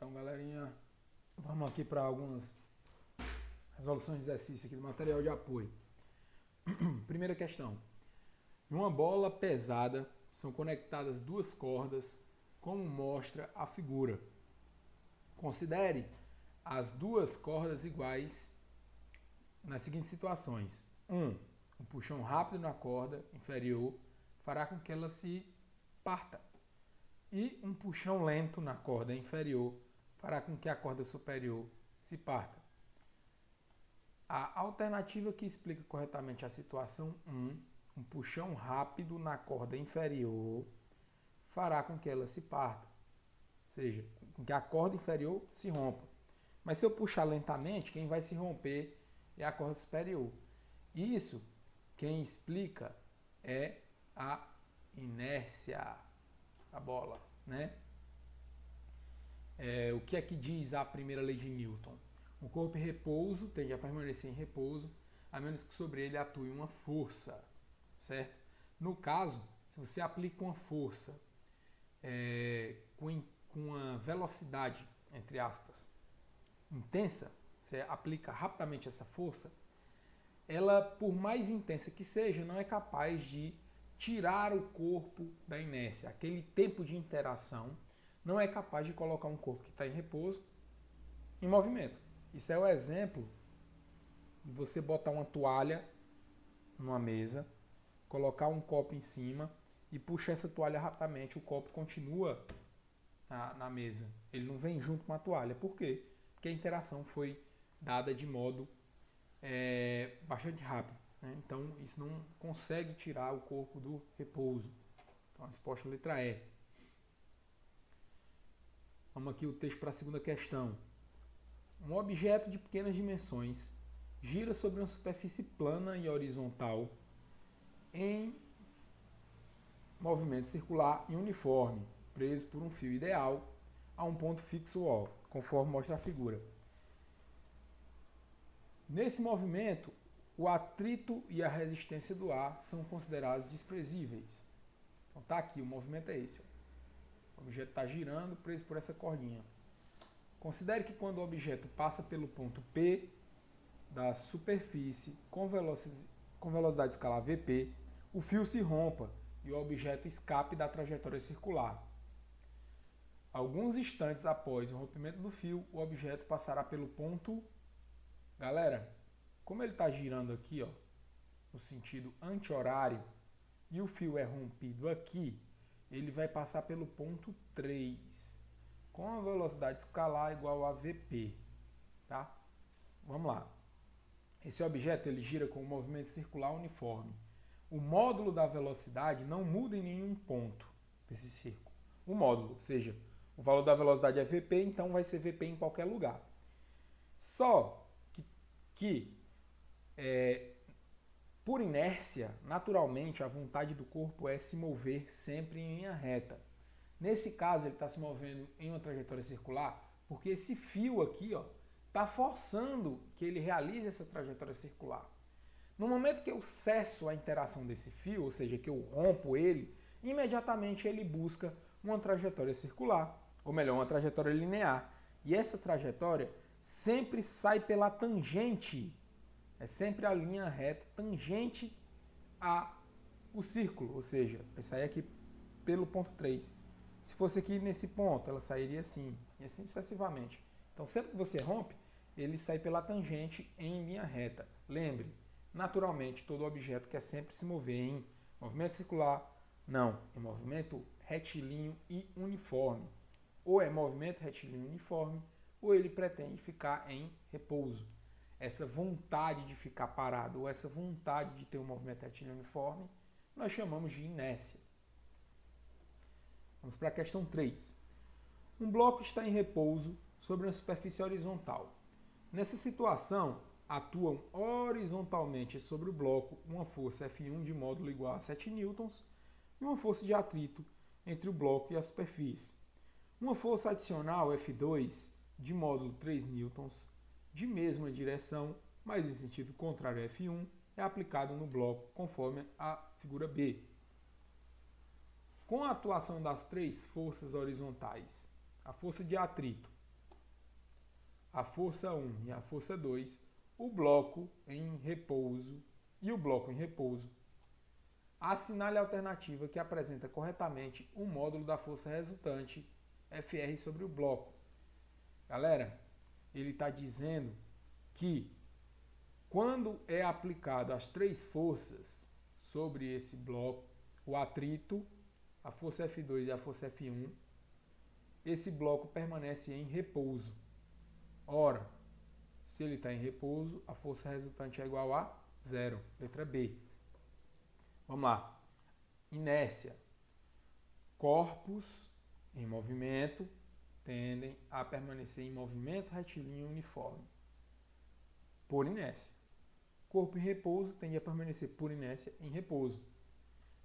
Então, galerinha, vamos aqui para algumas resoluções de exercício aqui do material de apoio. Primeira questão. Em uma bola pesada são conectadas duas cordas, como mostra a figura. Considere as duas cordas iguais nas seguintes situações. Um puxão rápido na corda inferior fará com que ela se parta. E um puxão lento na corda inferior fará com que a corda superior se parta. A alternativa que explica corretamente a situação 1, um puxão rápido na corda inferior fará com que ela se parta, ou seja, com que a corda inferior se rompa. Mas se eu puxar lentamente, quem vai se romper é a corda superior. Isso, quem explica é a inércia da bola, né? O que é que diz a primeira lei de Newton? O corpo em repouso tende a permanecer em repouso, a menos que sobre ele atue uma força, certo? No caso, se você aplica uma força com uma velocidade, entre aspas, intensa, você aplica rapidamente essa força, ela, por mais intensa que seja, não é capaz de tirar o corpo da inércia. Aquele tempo de interação não é capaz de colocar um corpo que está em repouso em movimento. Isso é o exemplo de você botar uma toalha numa mesa, colocar um copo em cima e puxar essa toalha rapidamente. O copo continua na mesa. Ele não vem junto com a toalha. Por quê? Porque a interação foi dada de modo bastante rápido, né? Então, isso não consegue tirar o corpo do repouso. Então, a resposta é a letra E. Vamos aqui o texto para a segunda questão. Um objeto de pequenas dimensões gira sobre uma superfície plana e horizontal em movimento circular e uniforme, preso por um fio ideal a um ponto fixo O, conforme mostra a figura. Nesse movimento, o atrito e a resistência do ar são considerados desprezíveis. Então tá aqui, o movimento é esse. O objeto está girando, preso por essa cordinha. Considere que quando o objeto passa pelo ponto P da superfície com velocidade escalar Vp, o fio se rompa e o objeto escape da trajetória circular. Alguns instantes após o rompimento do fio, o objeto passará pelo ponto... Galera, como ele está girando aqui, ó, no sentido anti-horário, e o fio é rompido aqui, ele vai passar pelo ponto 3, com a velocidade escalar igual a Vp. Tá? Vamos lá. Esse objeto ele gira com um movimento circular uniforme. O módulo da velocidade não muda em nenhum ponto desse círculo. O módulo, ou seja, o valor da velocidade é Vp, então vai ser Vp em qualquer lugar. Só que por inércia, naturalmente, a vontade do corpo é se mover sempre em linha reta. Nesse caso, ele está se movendo em uma trajetória circular, porque esse fio aqui está forçando que ele realize essa trajetória circular. No momento que eu cesso a interação desse fio, ou seja, que eu rompo ele, imediatamente ele busca uma trajetória circular, ou melhor, uma trajetória linear. E essa trajetória sempre sai pela tangente. É sempre a linha reta tangente ao círculo, ou seja, vai sair aqui pelo ponto 3. Se fosse aqui nesse ponto, ela sairia assim, e assim sucessivamente. Então, sempre que você rompe, ele sai pela tangente em linha reta. Lembre, naturalmente, todo objeto quer sempre se mover em movimento circular, não, em movimento retilíneo e uniforme. Ou é movimento retilíneo uniforme, ou ele pretende ficar em repouso. Essa vontade de ficar parado, ou essa vontade de ter um movimento retilíneo uniforme, nós chamamos de inércia. Vamos para a questão 3. Um bloco está em repouso sobre uma superfície horizontal. Nessa situação, atuam horizontalmente sobre o bloco uma força F1 de módulo igual a 7 newtons e uma força de atrito entre o bloco e a superfície. Uma força adicional F2 de módulo 3 newtons de mesma direção, mas em sentido contrário a F1, é aplicado no bloco conforme a figura B. Com a atuação das três forças horizontais, a força de atrito, a força 1 e a força 2, o bloco em repouso e o bloco em repouso. Assinale a alternativa que apresenta corretamente o módulo da força resultante FR sobre o bloco. Galera, ele está dizendo que quando é aplicado as três forças sobre esse bloco, o atrito, a força F2 e a força F1, esse bloco permanece em repouso. Ora, se ele está em repouso, a força resultante é igual a zero. Letra B. Vamos lá. Inércia. Corpos em movimento tendem a permanecer em movimento retilíneo uniforme por inércia. Corpo em repouso tende a permanecer por inércia em repouso.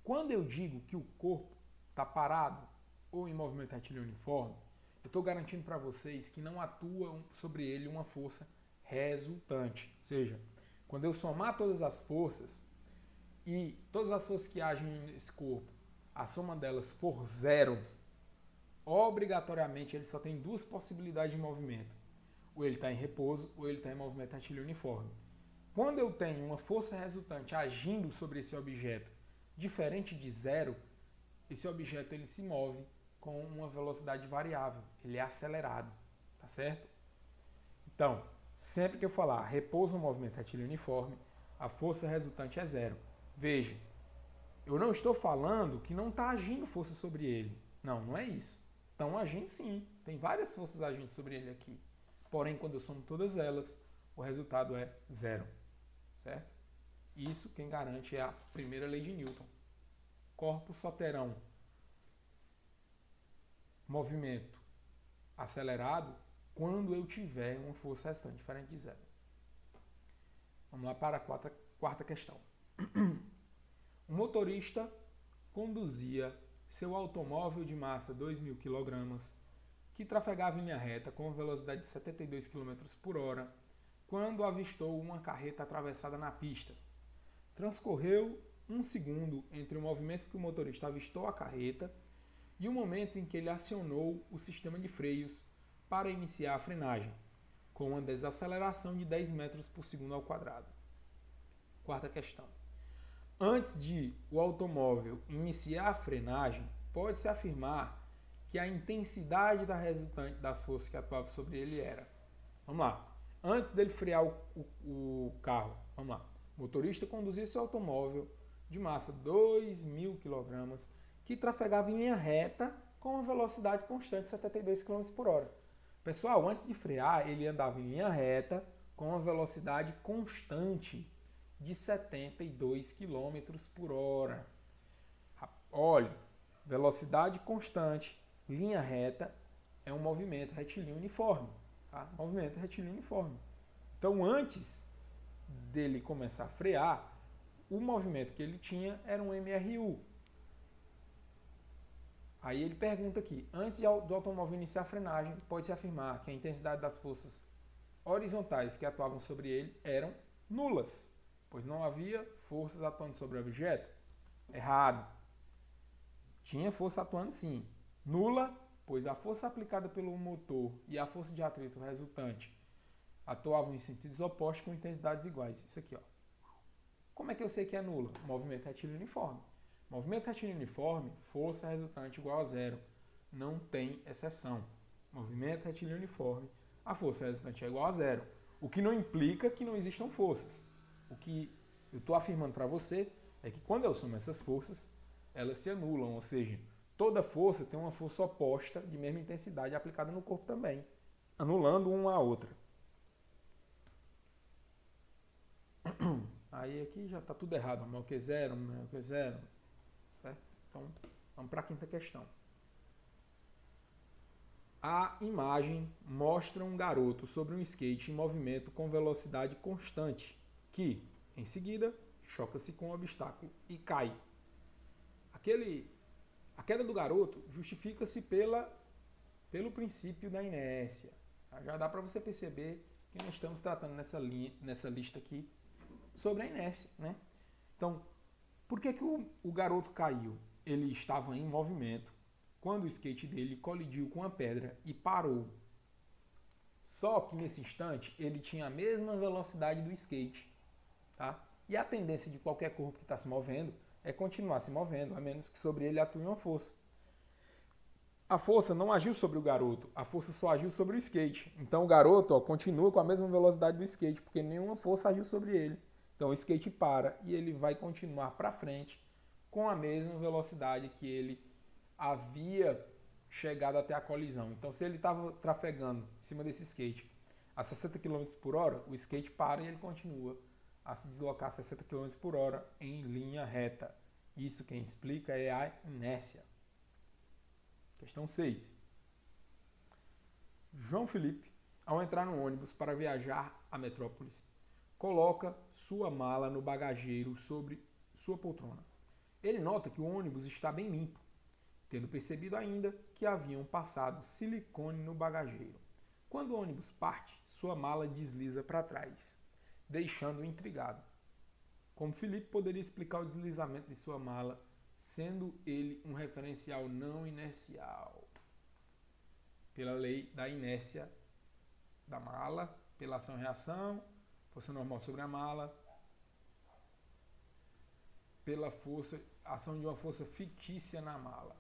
Quando eu digo que o corpo está parado ou em movimento retilíneo uniforme, eu estou garantindo para vocês que não atua sobre ele uma força resultante. Ou seja, quando eu somar todas as forças e todas as forças que agem nesse corpo, a soma delas for zero, obrigatoriamente ele só tem duas possibilidades de movimento. Ou ele está em repouso ou ele está em movimento retilíneo uniforme. Quando eu tenho uma força resultante agindo sobre esse objeto diferente de zero, esse objeto ele se move com uma velocidade variável, ele é acelerado, tá certo? Então, sempre que eu falar repouso no movimento retilíneo uniforme, a força resultante é zero. Veja, eu não estou falando que não está agindo força sobre ele. Não, não é isso. Estão agindo sim, tem várias forças agindo sobre ele aqui. Porém, quando eu somo todas elas, o resultado é zero, certo? Isso quem garante é a primeira lei de Newton. Corpos só terão movimento acelerado quando eu tiver uma força restante diferente de zero. Vamos lá para a quarta questão. O motorista conduzia seu automóvel de massa 2.000 kg, que trafegava em linha reta com uma velocidade de 72 km por hora, quando avistou uma carreta atravessada na pista. Transcorreu um segundo entre o movimento que o motorista avistou a carreta e o momento em que ele acionou o sistema de freios para iniciar a frenagem, com uma desaceleração de 10 metros por segundo ao quadrado. Quarta questão. Antes de o automóvel iniciar a frenagem, pode-se afirmar que a intensidade da resultante das forças que atuavam sobre ele era. Vamos lá. Antes dele frear o carro, vamos lá. O motorista conduzia seu automóvel de massa 2.000 kg, que trafegava em linha reta com uma velocidade constante de 72 km por hora. Pessoal, antes de frear, ele andava em linha reta com uma velocidade constante de 72 km por hora. Olha, velocidade constante, linha reta, é um movimento retilíneo uniforme. Tá? Movimento retilíneo uniforme. Então, antes dele começar a frear, o movimento que ele tinha era um MRU. Aí ele pergunta aqui, antes do automóvel iniciar a frenagem, pode-se afirmar que a intensidade das forças horizontais que atuavam sobre ele eram nulas, pois não havia forças atuando sobre o objeto? Errado. Tinha força atuando sim. Nula, pois a força aplicada pelo motor e a força de atrito resultante atuavam em sentidos opostos com intensidades iguais. Isso aqui, ó. Como é que eu sei que é nula? Movimento retilíneo uniforme. Movimento retilíneo uniforme, força resultante igual a zero. Não tem exceção. Movimento retilíneo uniforme, a força resultante é igual a zero. O que não implica que não existam forças. O que eu estou afirmando para você é que quando eu somo essas forças, elas se anulam. Ou seja, toda força tem uma força oposta de mesma intensidade aplicada no corpo também, anulando uma a outra. Aí aqui já está tudo errado. Maior que zero, menor que zero. Certo? Então, vamos para a quinta questão. A imagem mostra um garoto sobre um skate em movimento com velocidade constante, que, em seguida, choca-se com um obstáculo e cai. A queda do garoto justifica-se pelo princípio da inércia. Já dá para você perceber que nós estamos tratando nessa lista aqui sobre a inércia, né? Então, por que o garoto caiu? Ele estava em movimento quando o skate dele colidiu com a pedra e parou. Só que nesse instante ele tinha a mesma velocidade do skate, tá? E a tendência de qualquer corpo que está se movendo é continuar se movendo, a menos que sobre ele atue uma força. A força não agiu sobre o garoto, a força só agiu sobre o skate. Então o garoto continua com a mesma velocidade do skate, porque nenhuma força agiu sobre ele. Então o skate para e ele vai continuar para frente com a mesma velocidade que ele havia chegado até a colisão. Então se ele estava trafegando em cima desse skate a 60 km por hora, o skate para e ele continua a se deslocar a 60 km por hora em linha reta. Isso quem explica é a inércia. Questão 6. João Felipe, ao entrar no ônibus para viajar a Metrópolis, coloca sua mala no bagageiro sobre sua poltrona. Ele nota que o ônibus está bem limpo, tendo percebido ainda que haviam passado silicone no bagageiro. Quando o ônibus parte, sua mala desliza para trás, deixando-o intrigado. Como Felipe poderia explicar o deslizamento de sua mala, sendo ele um referencial não inercial? Pela lei da inércia da mala, pela ação-reação, força normal sobre a mala, pela ação de uma força fictícia na mala.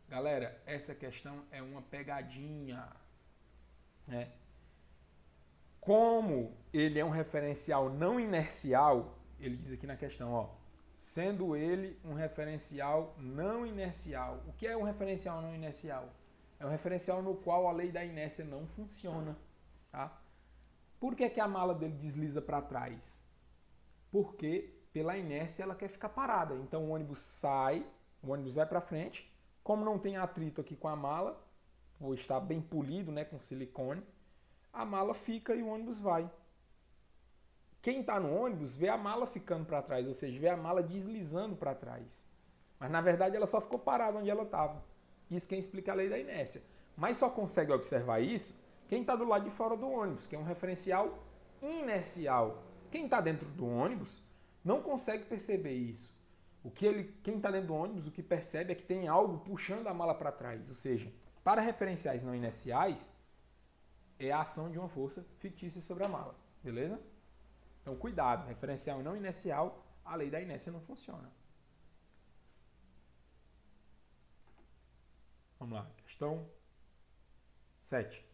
Galera, essa questão é uma pegadinha, né? Como ele é um referencial não inercial, ele diz aqui na questão, ó, sendo ele um referencial não inercial. O que é um referencial não inercial? É um referencial no qual a lei da inércia não funciona. Tá? Por que a mala dele desliza para trás? Porque pela inércia ela quer ficar parada. Então o ônibus sai, o ônibus vai para frente. Como não tem atrito aqui com a mala, ou está bem polido, né, com silicone, a mala fica e o ônibus vai. Quem está no ônibus vê a mala ficando para trás, ou seja, vê a mala deslizando para trás. Mas na verdade ela só ficou parada onde ela estava. Isso quem explica a lei da inércia. Mas só consegue observar isso quem está do lado de fora do ônibus, que é um referencial inercial. Quem está dentro do ônibus não consegue perceber isso. Quem está dentro do ônibus, o que percebe é que tem algo puxando a mala para trás. Ou seja, para referenciais não inerciais, é a ação de uma força fictícia sobre a mala. Beleza? Então, cuidado, referencial não inercial, a lei da inércia não funciona. Vamos lá, questão 7.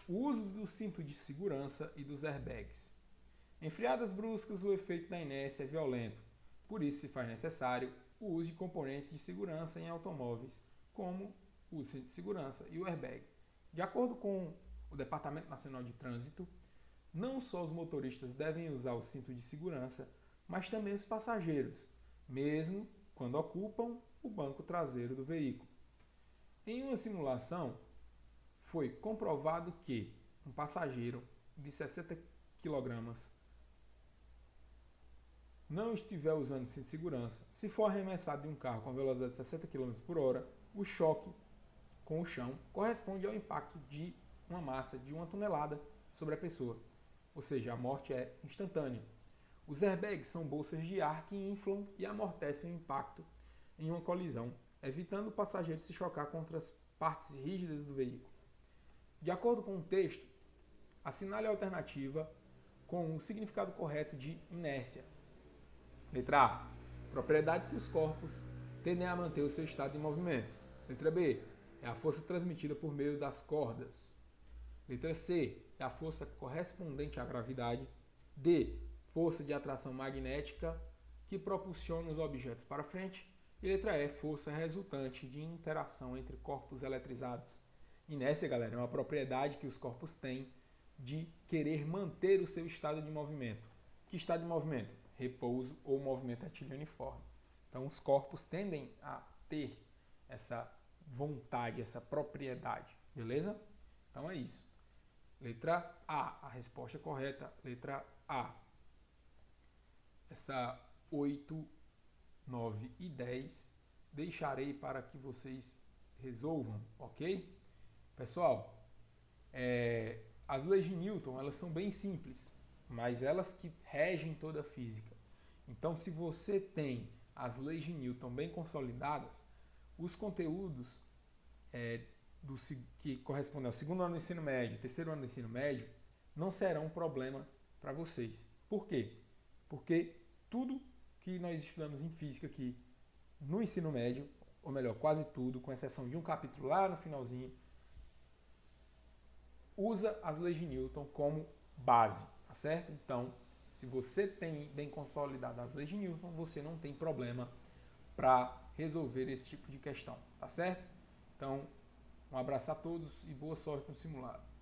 O uso do cinto de segurança e dos airbags. Em freadas bruscas, o efeito da inércia é violento, por isso se faz necessário o uso de componentes de segurança em automóveis, como o cinto de segurança e o airbag. De acordo com o Departamento Nacional de Trânsito, não só os motoristas devem usar o cinto de segurança, mas também os passageiros, mesmo quando ocupam o banco traseiro do veículo. Em uma simulação, foi comprovado que um passageiro de 60 kg não estiver usando cinto de segurança, se for arremessado de um carro com velocidade de 60 km por hora, o choque com o chão corresponde ao impacto de uma massa de 1 tonelada sobre a pessoa. Ou seja, a morte é instantânea. Os airbags são bolsas de ar que inflam e amortecem o impacto em uma colisão, evitando o passageiro se chocar contra as partes rígidas do veículo. De acordo com o texto, assinale a alternativa com o significado correto de inércia. Letra A. Propriedade que os corpos tendem a manter o seu estado de movimento. Letra B. É a força transmitida por meio das cordas. Letra C. É a força correspondente à gravidade. D. Força de atração magnética que propulsiona os objetos para frente. E letra E. Força resultante de interação entre corpos eletrizados. Inércia, galera, é uma propriedade que os corpos têm de querer manter o seu estado de movimento. Que estado de movimento? Repouso ou movimento retilíneo uniforme. Então, os corpos tendem a ter essa vontade, essa propriedade. Beleza? Então, é isso. Letra A, a resposta correta. Letra A. Essa 8, 9 e 10 deixarei para que vocês resolvam, ok? Pessoal, as leis de Newton, elas são bem simples, mas elas que regem toda a física. Então, se você tem as leis de Newton bem consolidadas, os conteúdos que correspondem ao segundo ano do ensino médio, terceiro ano do ensino médio, não serão um problema para vocês. Por quê? Porque tudo que nós estudamos em física aqui no ensino médio, ou melhor, quase tudo, com exceção de um capítulo lá no finalzinho, usa as leis de Newton como base, tá certo? Então, se você tem bem consolidado as leis de Newton, você não tem problema para resolver esse tipo de questão, tá certo? Então, um abraço a todos e boa sorte no simulado.